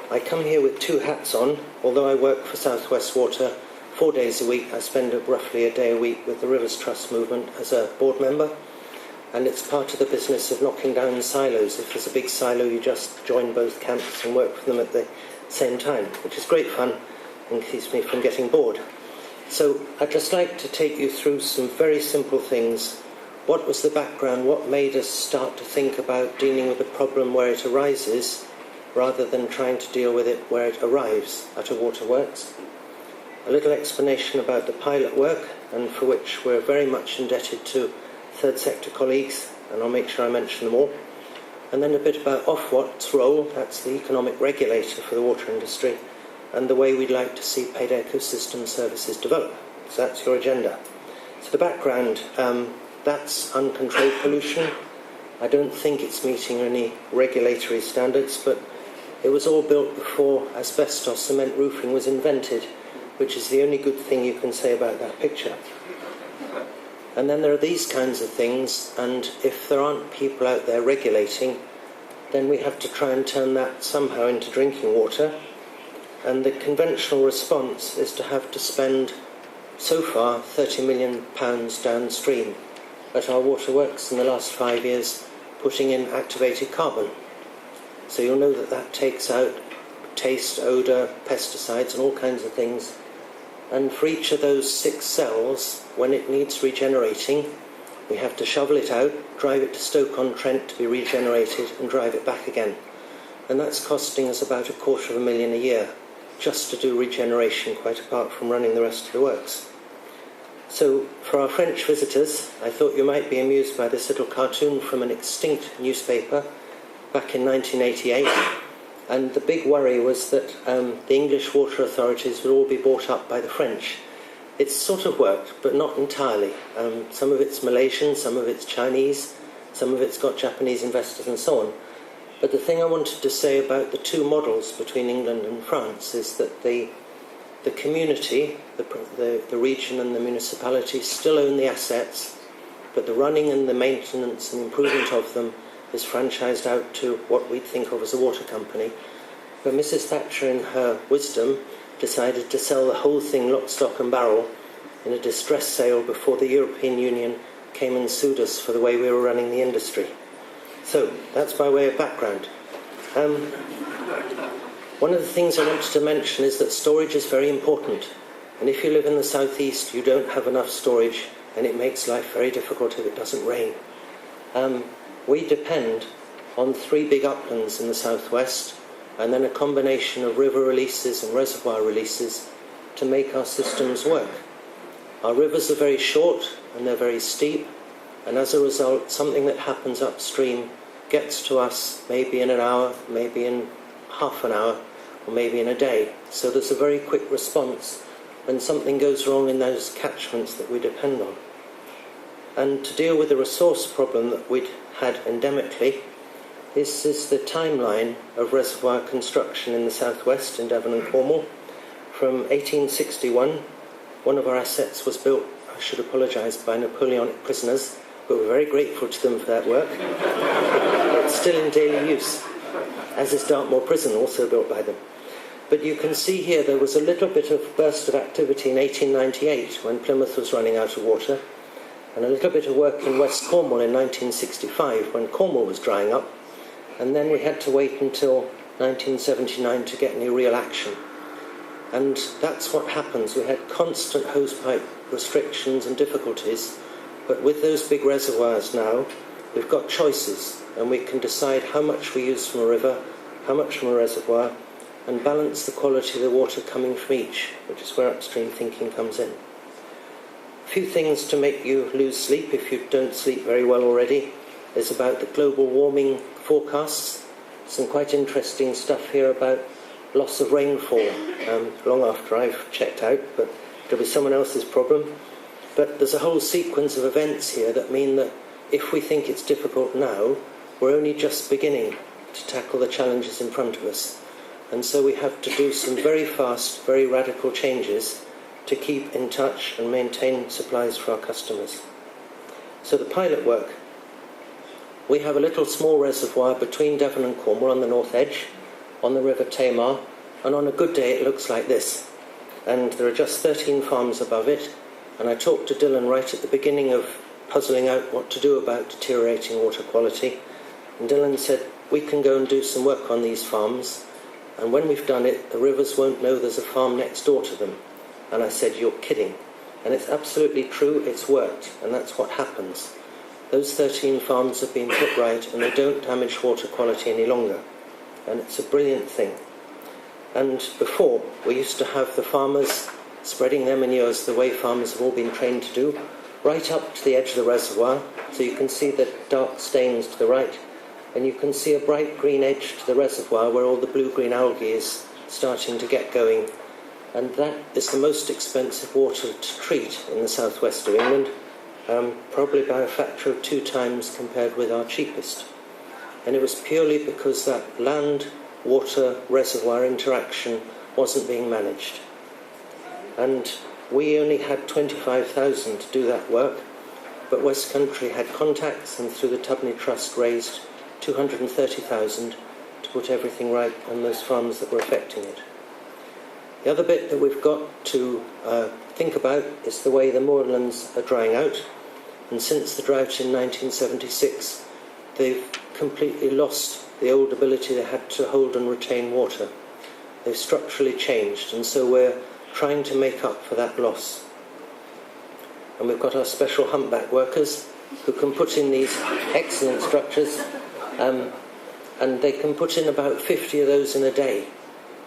I come here with two hats on. Although I work for South West Water 4 days a week, I spend roughly a day a week with the Rivers Trust movement as a board member, and it's part of the business of knocking down silos. If there's a big silo, you just join both camps and work with them at the same time, which is great fun and keeps me from getting bored. So I'd just like to take you through some very simple things. What was the background? What made us start to think about dealing with the problem where it arises rather than trying to deal with it where it arrives at a waterworks? A little explanation about the pilot work, and for which we're very much indebted to third sector colleagues, and I'll make sure I mention them all. And then a bit about Ofwat's role, that's the economic regulator for the water industry, and the way we'd like to see paid ecosystem services develop. So that's your agenda. So the background, that's uncontrolled pollution. I don't think it's meeting any regulatory standards, but it was all built before asbestos cement roofing was invented, which is the only good thing you can say about that picture. And then there are these kinds of things, and if there aren't people out there regulating, then we have to try and turn that somehow into drinking water. And the conventional response is to have to spend, so far, £30 million downstream at our waterworks in the last 5 years, putting in activated carbon. So you'll know that that takes out taste, odour, pesticides and all kinds of things. And for each of those 6 cells, when it needs regenerating, we have to shovel it out, drive it to Stoke-on-Trent to be regenerated and drive it back again. And that's costing us about £250,000 a year just to do regeneration, quite apart from running the rest of the works. So for our French visitors, I thought you might be amused by this little cartoon from an extinct newspaper back in 1988. And the big worry was that the English water authorities would all be bought up by the French. It's sort of worked, but not entirely. Some of it's Malaysian, some of it's Chinese, some of it's got Japanese investors and so on. But the thing I wanted to say about the two models between England and France is that the community, the region and the municipality still own the assets, but the running and the maintenance and improvement of them is franchised out to what we'd think of as a water company. But Mrs. Thatcher, in her wisdom, decided to sell the whole thing lock, stock and barrel in a distress sale before the European Union came and sued us for the way we were running the industry. So that's by way of background. One of the things I wanted to mention is that storage is very important. And if you live in the southeast, you don't have enough storage, and it makes life very difficult if it doesn't rain. We depend on 3 big uplands in the southwest, and then a combination of river releases and reservoir releases to make our systems work. Our rivers are very short and they're very steep, and as a result, something that happens upstream gets to us maybe in an hour, maybe in half an hour, or maybe in a day. So there's a very quick response when something goes wrong in those catchments that we depend on. And to deal with the resource problem that we'd had endemically, this is the timeline of reservoir construction in the southwest in Devon and Cornwall. From 1861, one of our assets was built, I should apologise, by Napoleonic prisoners, but we're very grateful to them for that work. It's still in daily use, as is Dartmoor Prison, also built by them. But you can see here there was a little bit of burst of activity in 1898 when Plymouth was running out of water, and a little bit of work in West Cornwall in 1965 when Cornwall was drying up, and then we had to wait until 1979 to get any real action. And that's what happens. We had constant hosepipe restrictions and difficulties, but with those big reservoirs now, we've got choices, and we can decide how much we use from a river, how much from a reservoir, and balance the quality of the water coming from each, which is where upstream thinking comes in. A few things to make you lose sleep if you don't sleep very well already is about the global warming forecasts. Some quite interesting stuff here about loss of rainfall, long after I've checked out, but it'll be someone else's problem. But there's a whole sequence of events here that mean that if we think it's difficult now, we're only just beginning to tackle the challenges in front of us. And so we have to do some very fast, very radical changes to keep in touch and maintain supplies for our customers. So the pilot work. We have a little small reservoir between Devon and Cornwall on the north edge, on the River Tamar, and on a good day it looks like this. And there are just 13 farms above it, and I talked to Dylan right at the beginning of puzzling out what to do about deteriorating water quality, and Dylan said, we can go and do some work on these farms, and when we've done it, the rivers won't know there's a farm next door to them. And I said, you're kidding. And it's absolutely true, it's worked, and that's what happens. Those 13 farms have been put right, and they don't damage water quality any longer. And it's a brilliant thing. And before, we used to have the farmers spreading their manures the way farmers have all been trained to do, right up to the edge of the reservoir, so you can see the dark stains to the right, and you can see a bright green edge to the reservoir where all the blue-green algae is starting to get going. And that is the most expensive water to treat in the southwest of England, probably by a factor of 2 times compared with our cheapest. And it was purely because that land-water-reservoir interaction wasn't being managed. And we only had 25,000 to do that work, but West Country had contacts and through the Tubney Trust raised 230,000 to put everything right on those farms that were affecting it. The other bit that we've got to think about is the way the moorlands are drying out. And since the drought in 1976, they've completely lost the old ability they had to hold and retain water. They've structurally changed, and so we're trying to make up for that loss. And we've got our special humpback workers who can put in these excellent structures, and they can put in about 50 of those in a day.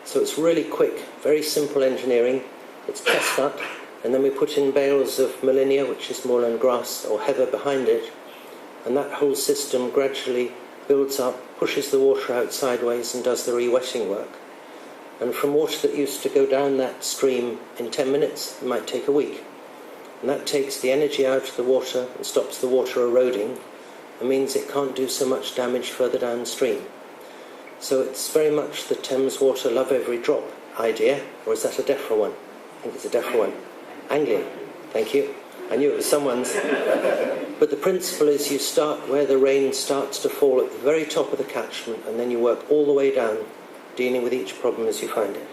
So it's really quick, very simple engineering. It's chestnut, and then we put in bales of Molinia, which is moorland grass, or heather behind it, and that whole system gradually builds up, pushes the water out sideways and does the re-wetting work. And from water that used to go down that stream in 10 minutes, it might take a week. And that takes the energy out of the water and stops the water eroding, and means it can't do so much damage further downstream. So it's very much the Thames Water love every drop idea, or is that a DEFRA one? I think it's a DEFRA one. Anglian, thank you. I knew it was someone's. But the principle is you start where the rain starts to fall at the very top of the catchment, and then you work all the way down, dealing with each problem as you find it.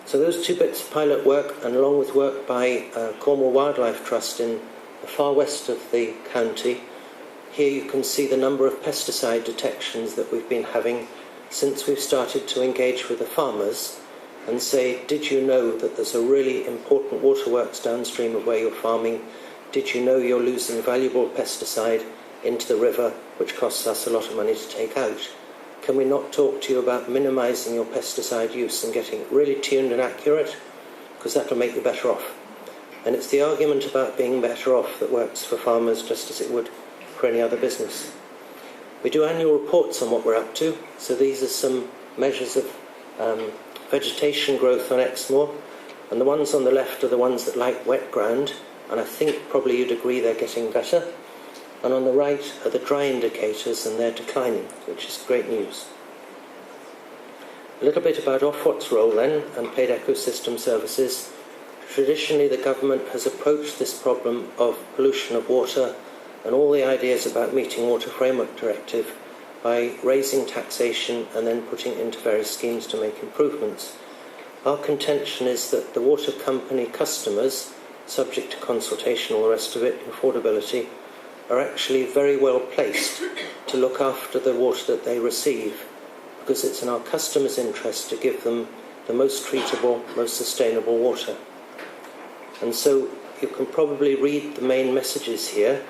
So those 2 bits of pilot work, and along with work by Cornwall Wildlife Trust in the far west of the county, here you can see the number of pesticide detections that we've been having since we've started to engage with the farmers and say, did you know that there's a really important waterworks downstream of where you're farming? Did you know you're losing valuable pesticide into the river, which costs us a lot of money to take out? Can we not talk to you about minimising your pesticide use and getting it really tuned and accurate? Because that'll make you better off. And it's the argument about being better off that works for farmers just as it would for any other business. We do annual reports on what we're up to, so these are some measures of vegetation growth on Exmoor, and the ones on the left are the ones that like wet ground, and I think probably you'd agree they're getting better, and on the right are the dry indicators, and they're declining, which is great news. A little bit about Ofwat's role then, and paid ecosystem services. Traditionally the government has approached this problem of pollution of water and all the ideas about meeting Water Framework Directive by raising taxation and then putting it into various schemes to make improvements. Our contention is that the water company customers, subject to consultation, all the rest of it, affordability, are actually very well placed to look after the water that they receive, because it's in our customers' interest to give them the most treatable, most sustainable water. And so you can probably read the main messages here,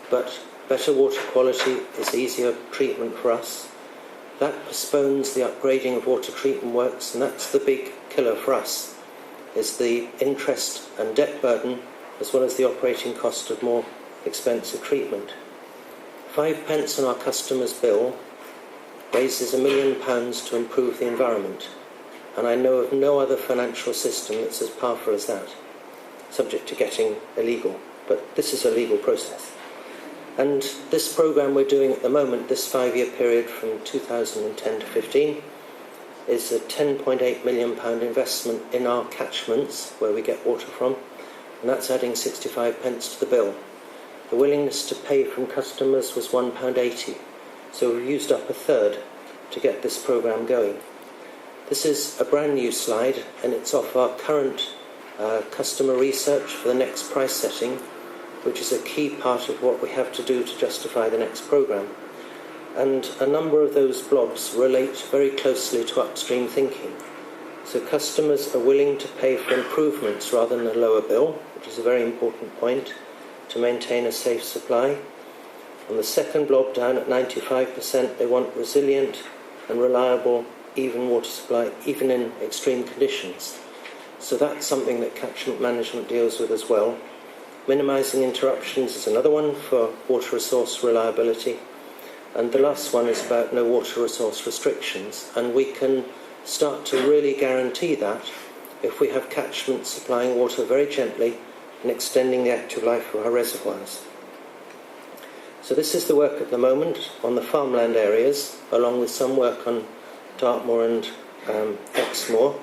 but better water quality is easier treatment for us. That postpones the upgrading of water treatment works, and that's the big killer for us, is the interest and debt burden, as well as the operating cost of more expensive treatment. 5 pence on our customer's bill raises £1 million to improve the environment, and I know of no other financial system that's as powerful as that, subject to getting illegal, but this is a legal process. And this programme we're doing at the moment, this 5-year period from 2010 to 15, is a £10.8 million investment in our catchments where we get water from, and that's adding 65 pence to the bill. The willingness to pay from customers was £1.80, so we've used up a third, to get this programme going. This is a brand new slide, and it's off our current customer research for the next price setting, which is a key part of what we have to do to justify the next programme. And a number of those blobs relate very closely to upstream thinking. So customers are willing to pay for improvements rather than a lower bill, which is a very important point to maintain a safe supply. On the second blob down at 95%, they want resilient and reliable, even water supply, even in extreme conditions. So that's something that catchment management deals with as well. Minimising interruptions is another one for water resource reliability. And the last one is about no water resource restrictions. And we can start to really guarantee that if we have catchments supplying water very gently and extending the active life of our reservoirs. So this is the work at the moment on the farmland areas, along with some work on Dartmoor and Exmoor.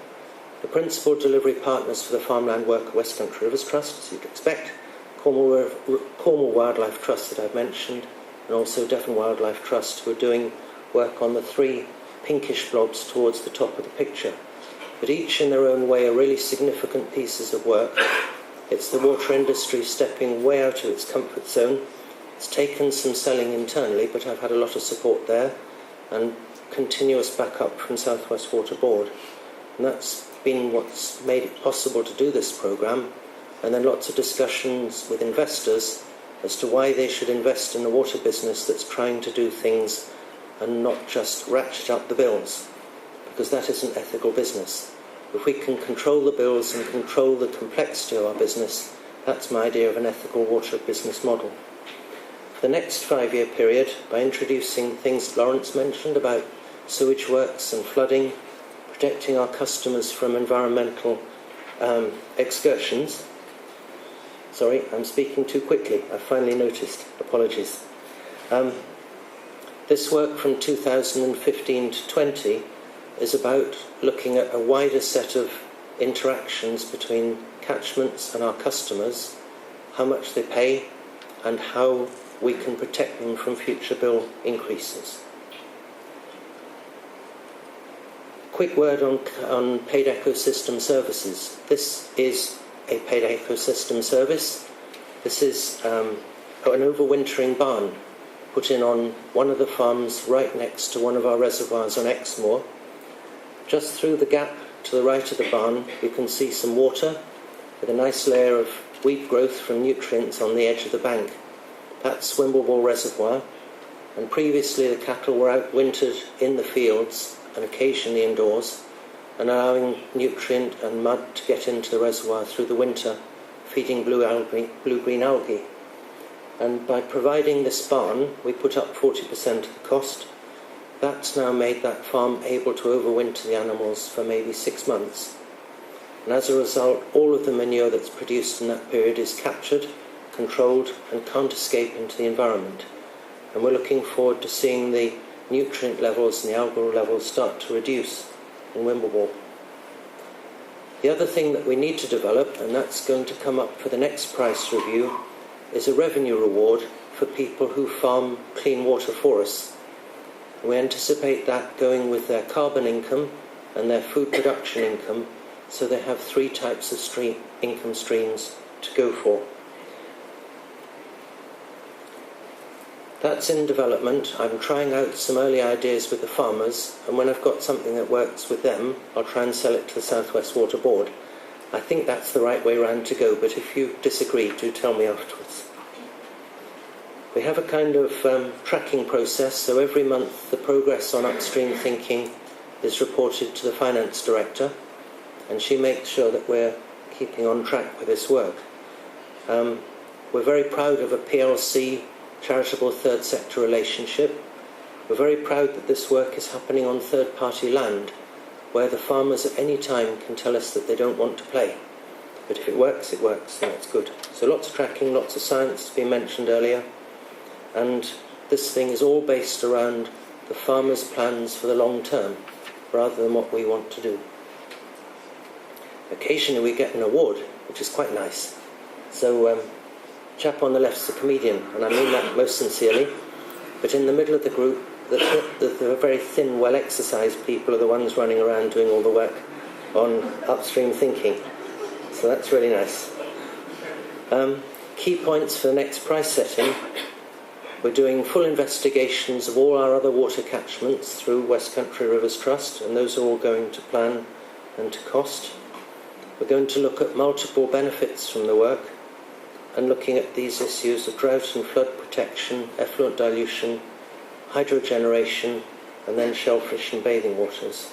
The principal delivery partners for the farmland work are West Country Rivers Trust, as you'd expect, Cornwall Wildlife Trust that I've mentioned, and also Devon Wildlife Trust, who are doing work on the 3 pinkish blobs towards the top of the picture. But each in their own way are really significant pieces of work. It's the water industry stepping way out of its comfort zone. It's taken some selling internally, but I've had a lot of support there, and continuous backup from South West Water Board. And that's been what's made it possible to do this programme, and then lots of discussions with investors as to why they should invest in the water business that's trying to do things and not just ratchet up the bills, because that isn't ethical business. If we can control the bills and control the complexity of our business, that's my idea of an ethical water business model. For the next 5-year period, by introducing things Lawrence mentioned about sewage works and flooding, protecting our customers from environmental excursions. Sorry, I'm speaking too quickly. I finally noticed. Apologies. This work from 2015 to 20 is about looking at a wider set of interactions between catchments and our customers, how much they pay, and how we can protect them from future bill increases. Quick word on paid ecosystem services. This is a paid ecosystem service. This is an overwintering barn put in on one of the farms right next to one of our reservoirs on Exmoor. Just through the gap to the right of the barn, you can see some water with a nice layer of weed growth from nutrients on the edge of the bank. That's Wimblewall Reservoir, and previously the cattle were out-wintered in the fields and occasionally indoors, and allowing nutrient and mud to get into the reservoir through the winter, feeding blue-green algae. And by providing this barn, we put up 40% of the cost. That's now made that farm able to overwinter the animals for maybe 6 months. And as a result, all of the manure that's produced in that period is captured, controlled, and can't escape into the environment. And we're looking forward to seeing the nutrient levels and the algal levels start to reduce in Wimblewall. The other thing that we need to develop, and that's going to come up for the next price review, is a revenue reward for people who farm clean water for us. We anticipate that going with their carbon income and their food production income, so they have 3 types of income streams to go for. That's in development. I'm trying out some early ideas with the farmers, and when I've got something that works with them, I'll try and sell it to the South West Water Board. I think that's the right way round to go, but if you disagree, do tell me afterwards. We have a kind of tracking process, so every month the progress on upstream thinking is reported to the finance director, and she makes sure that we're keeping on track with this work. We're very proud of a PLC charitable third sector relationship. We're very proud that this work is happening on third-party land, where the farmers at any time can tell us that they don't want to play. But if it works, and that's good. So lots of tracking, lots of science to be mentioned earlier. And this thing is all based around the farmers' plans for the long term, rather than what we want to do. Occasionally we get an award, which is quite nice. So, chap on the left's a comedian, and I mean that most sincerely. But in the middle of the group, the very thin, well-exercised people are the ones running around doing all the work on upstream thinking. So that's really nice. Key points for the next price setting. We're doing full investigations of all our other water catchments through West Country Rivers Trust, and those are all going to plan and to cost. We're going to look at multiple benefits from the work and looking at these issues of drought and flood protection, effluent dilution, hydrogeneration, and then shellfish and bathing waters.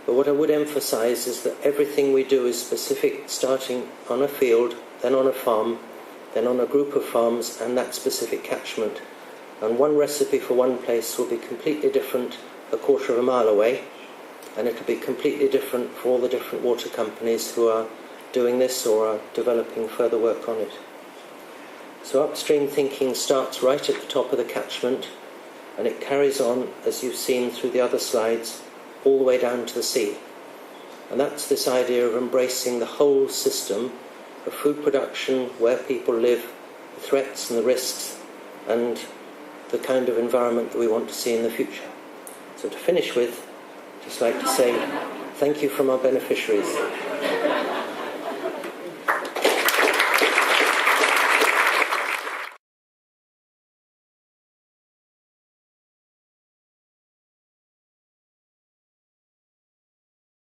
But what I would emphasise is that everything we do is specific, starting on a field, then on a farm, then on a group of farms, and that specific catchment. And one recipe for one place will be completely different a quarter of a mile away, and it'll be completely different for all the different water companies who are doing this or are developing further work on it. So upstream thinking starts right at the top of the catchment, and it carries on, as you've seen through the other slides, all the way down to the sea. And that's this idea of embracing the whole system of food production, where people live, the threats and the risks, and the kind of environment that we want to see in the future. So to finish with, I'd just like to say thank you from our beneficiaries.